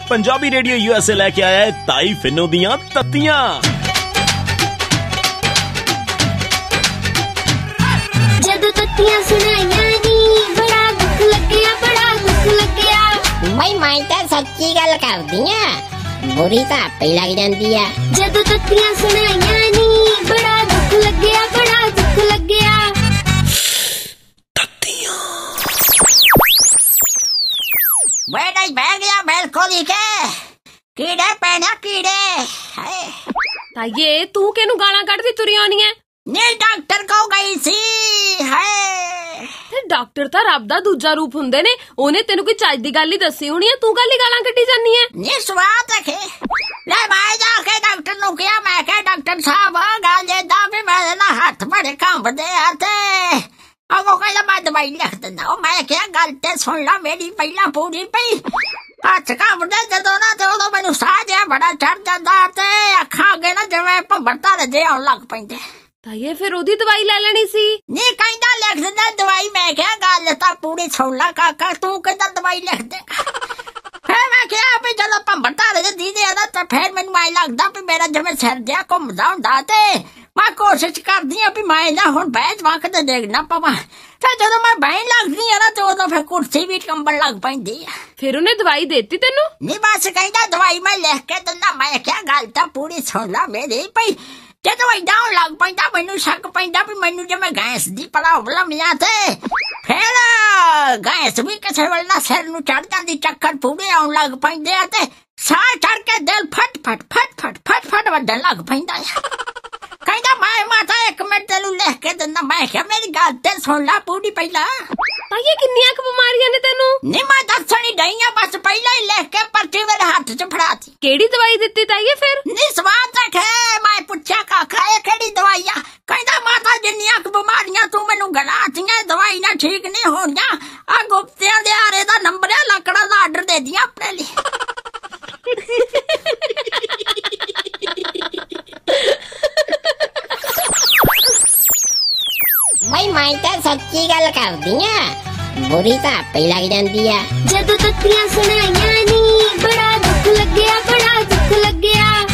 Punjabi radio USA लेके आया है ताई फिनो दियां तत्तियां। जदों तत्तियां सुनाइयां नी बड़ा दुख लग्या, बड़ा दुख लग्या। भाई मैं तो सच्ची गल करदी आ, बुरी तो आपे लग जांदी आ। जदों तत्तियां सुनाइयां नी बड़ा दुख लग्या, बड़ा दुख लग्या। बेटा बह गया बिल्कुल ही के कीड़े पैना कीड़े। ताइये तू केनू गालां कढदी तुरी आनी है? नी डॉक्टर को गई सी है। ते डॉक्टर तां रब दा दूजा रूप हुंदे ने, ओने तेनू कोई चज दी गल ही दसी होनी है, तू गल ही गालां कड्ढी जानी है। नी स्वाद रखे ले मैं जाके डॉक्टर नु कहा, मैं कहा डॉक्टर साहब गल इदां भी मेरे ना हाथ बड़े कंबदे आ ते अगो कहला मैं दवाई लिख दिंदा। ओ मैं क्या गल ते सुन ला मेरी पहला पूरी पई हथ कंबदे जदों ना ते उदों मैनू साह जिहा बड़ा चढ़ जांदा ते अखां अगे ना जिवें भंबड़ता रजे आउण लग पैंदे। ताइये फिर ओदी दवाई ले लेनी सी। नी कहंदा लिख दिंदा दवाई। मैं क्या गल तां पूरी सुन ला काका, तू कहंदा दवाई लिख दे। फिर मैं क्या भी जदों भंबड़ता रजे दीदे ना ते फिर मैनू ऐ लगदा भी मेरा जिवें सिर जिहा घुमदा हुंदा ते मैं कोशिश करदी आ भी मैं ना हुण बह जावां किते डिग ना पवां। ते जदों मैं बहन लगदी आ ना ते उदों फिर कुर्सी भी कंबण लग पैंदी आ। फिर उन्हें दवाई देती तेनू? नी बस कहंदा दवाई मैं लिख के दिंदा। मैं क्या गल तां पूरी सुन ला मेरी पई जदों इदां होण लग पैंदा मैनू शक पैंदा भी मैनू जिवें गैस दी प्रॉब्लम आ ते फिर गैस भी किसे वेले ना सिर नू चढ़ जांदी, चक्कर पूरे आउण लग पैंदे आ ते साह चढ़ के दिल फट फट फट फट फट फट वड्डण लग पैंदा आ। कहंदा मैं माता एक मिनट तेनू लिख के दिंदा। मैं क्या मेरी गल ते सुन ला पूरी पहला। ताइये किन्नियां क बीमारियां ने तेनू? नी मैं दसण ही डई आ, बस पहला ही लिख के पर्ची मेरे हाथ च फड़ाती। केड़ी दवाई दित्ती ताइये फिर? नी स्वाद रखे मैं पुछया काका ये केड़ी दवाई आ? कहंदा माता जिन्नियां क बीमारियां तू मैनू गलातियां दवाई ना ठीक नहीं होणियां, आ गुप्तियां दे आरे दा नंबर है, लकड़ा दा आर्डर दे दियां अपने लिए। भाई मैं तो सच्ची गल करदी आ, बुरी तो आपे लग जांदी आ। जदों तत्तियां सुनाइयां नी बड़ा दुख लग्या, बड़ा दुख लग्या।